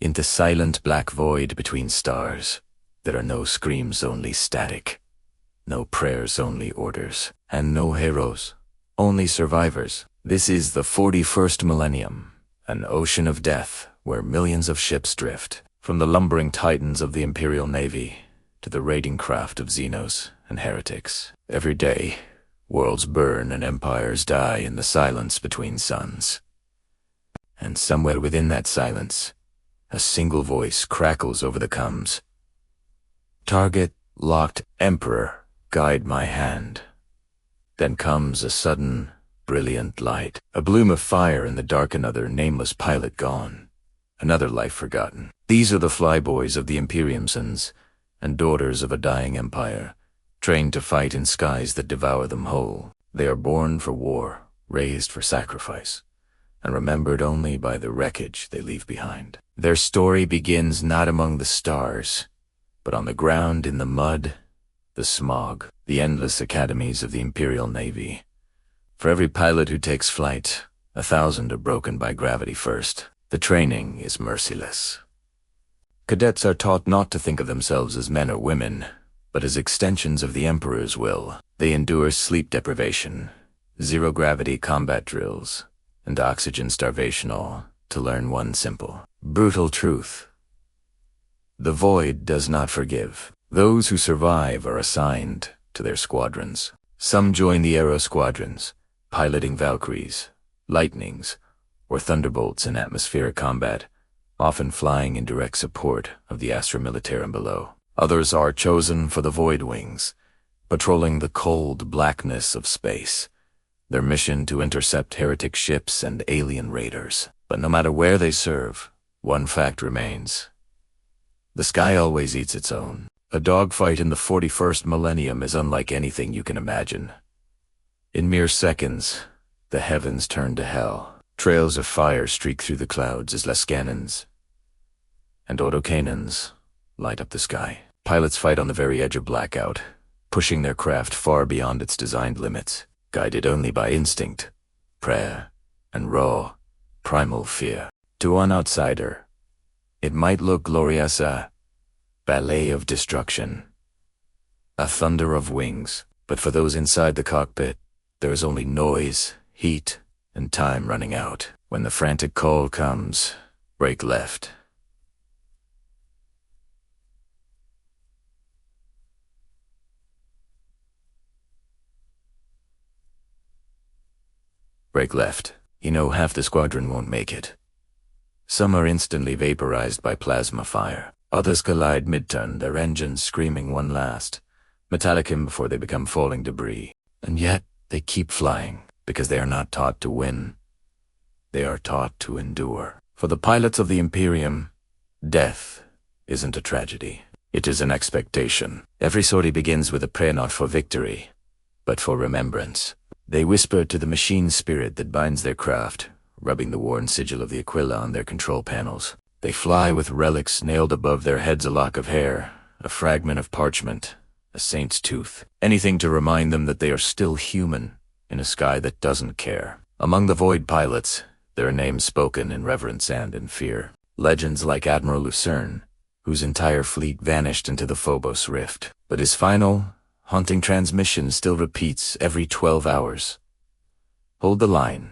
In the silent black void between stars, there are no screams, only static. No prayers, only orders. And no heroes, only survivors. This is the 41st millennium, an ocean of death where millions of ships drift, from the lumbering titans of the Imperial Navy to the raiding craft of Xenos and heretics. Every day, worlds burn and empires die in the silence between suns. And somewhere within that silence, a single voice crackles over the comms. Target locked, Emperor, guide my hand. Then comes a sudden, brilliant light, a bloom of fire in the dark, another nameless pilot gone, another life forgotten. These are the Flyboys of the Imperium, sons and daughters of a dying empire, trained to fight in skies that devour them whole. They are born for war, raised for sacrifice, and remembered only by the wreckage they leave behind. Their story begins not among the stars, but on the ground, in the mud, the smog, the endless academies of the Imperial Navy. For every pilot who takes flight, 1,000 are broken by gravity first. The training is merciless. Cadets are taught not to think of themselves as men or women, but as extensions of the Emperor's will. They endure sleep deprivation, zero-gravity combat drills, and oxygen starvation, all to learn one simple, brutal truth. The Void does not forgive. Those who survive are assigned to their squadrons. Some join the Aero squadrons, piloting Valkyries, Lightnings, or Thunderbolts in atmospheric combat, often flying in direct support of the Astra Militarum below. Others are chosen for the Void Wings, patrolling the cold blackness of space, their mission to intercept heretic ships and alien raiders. But no matter where they serve, one fact remains. The sky always eats its own. A dogfight in the 41st millennium is unlike anything you can imagine. In mere seconds, the heavens turn to hell. Trails of fire streak through the clouds as Lascannons and Autocannons light up the sky. Pilots fight on the very edge of blackout, pushing their craft far beyond its designed limits, guided only by instinct, prayer, and raw, primal fear. To one outsider, it might look glorious, a ballet of destruction, a thunder of wings, but for those inside the cockpit, there is only noise, heat, and time running out. When the frantic call comes, break left. Break left. You know half the squadron won't make it. Some are instantly vaporized by plasma fire. Others collide mid-turn, their engines screaming one last metallicum before they become falling debris. And yet, they keep flying, because they are not taught to win. They are taught to endure. For the pilots of the Imperium, death isn't a tragedy. It is an expectation. Every sortie begins with a prayer not for victory, but for remembrance. They whisper to the machine spirit that binds their craft, rubbing the worn sigil of the Aquila on their control panels. They fly with relics nailed above their heads, a lock of hair, a fragment of parchment, a saint's tooth. Anything to remind them that they are still human in a sky that doesn't care. Among the Void pilots, there are names spoken in reverence and in fear. Legends like Admiral Lucerne, whose entire fleet vanished into the Phobos Rift. But his final, haunting transmission still repeats every 12 hours. Hold the line.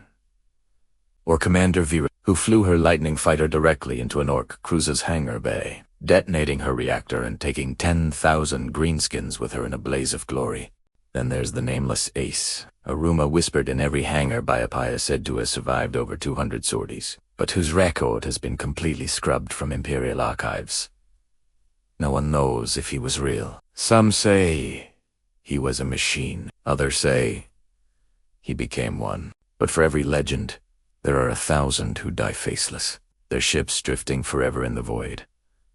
Or Commander Vera, who flew her Lightning fighter directly into an Orc cruiser's hangar bay, detonating her reactor and taking 10,000 greenskins with her in a blaze of glory. Then there's the nameless Ace, a rumor whispered in every hangar by a pious said to have survived over 200 sorties, but whose record has been completely scrubbed from Imperial archives. No one knows if he was real. Some say he was a machine. Others say he became one. But for every legend, there are 1,000 who die faceless, their ships drifting forever in the void,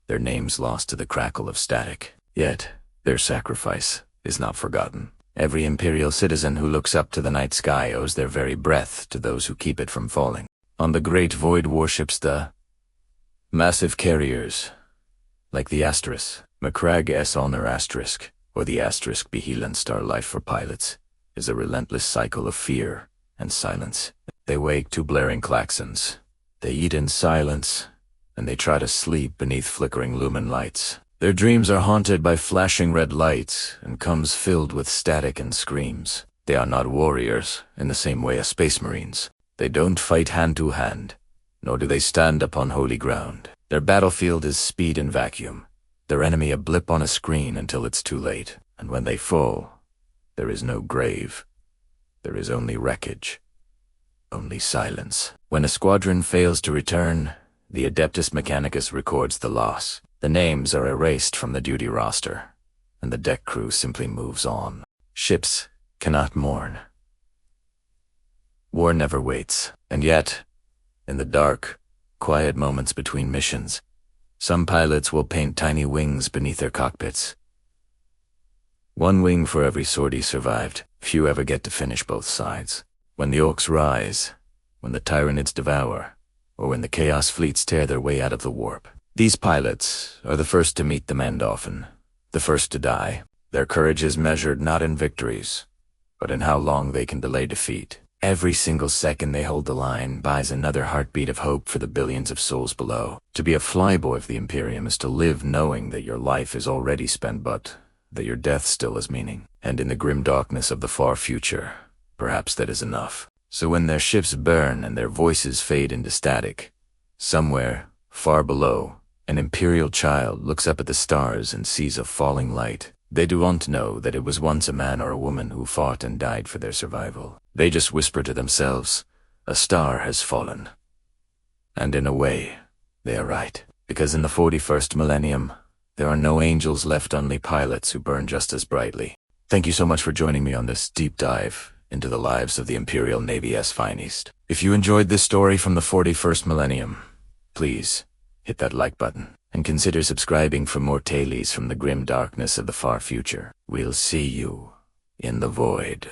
their names lost to the crackle of static. Yet, their sacrifice is not forgotten. Every Imperial citizen who looks up to the night sky owes their very breath to those who keep it from falling. On the great void warships, the massive carriers, like the Asterisk, Macragge S. Honor Asterisk, or the Asterisk Behelan Star Life for pilots, is a relentless cycle of fear and silence. They wake to blaring klaxons. They eat in silence and they try to sleep beneath flickering lumen lights. Their dreams are haunted by flashing red lights and comes filled with static and screams. They are not warriors in the same way as space marines. They don't fight hand to hand, nor do they stand upon holy ground. Their battlefield is speed and vacuum. Their enemy a blip on a screen until it's too late. And when they fall, there is no grave. There is only wreckage. Only silence. When a squadron fails to return, the Adeptus Mechanicus records the loss. The names are erased from the duty roster, and the deck crew simply moves on. Ships cannot mourn. War never waits, and yet, in the dark, quiet moments between missions, some pilots will paint tiny wings beneath their cockpits. One wing for every sortie survived. Few ever get to finish both sides. When the orcs rise, when the tyranids devour, or when the chaos fleets tear their way out of the warp, these pilots are the first to meet the end often, the first to die. Their courage is measured not in victories, but in how long they can delay defeat. Every single second they hold the line buys another heartbeat of hope for the billions of souls below. To be a flyboy of the Imperium is to live knowing that your life is already spent, but that your death still has meaning. And in the grim darkness of the far future, perhaps that is enough. So when their ships burn and their voices fade into static, somewhere, far below, an Imperial child looks up at the stars and sees a falling light. They do not know that it was once a man or a woman who fought and died for their survival. They just whisper to themselves, a star has fallen. And in a way, they are right. Because in the 41st millennium, there are no angels left, only pilots who burn just as brightly. Thank you so much for joining me on this deep dive into the lives of the Imperial Navy's finest. If you enjoyed this story from the 41st millennium, please hit that like button and consider subscribing for more tales from the grim darkness of the far future. We'll see you in the void.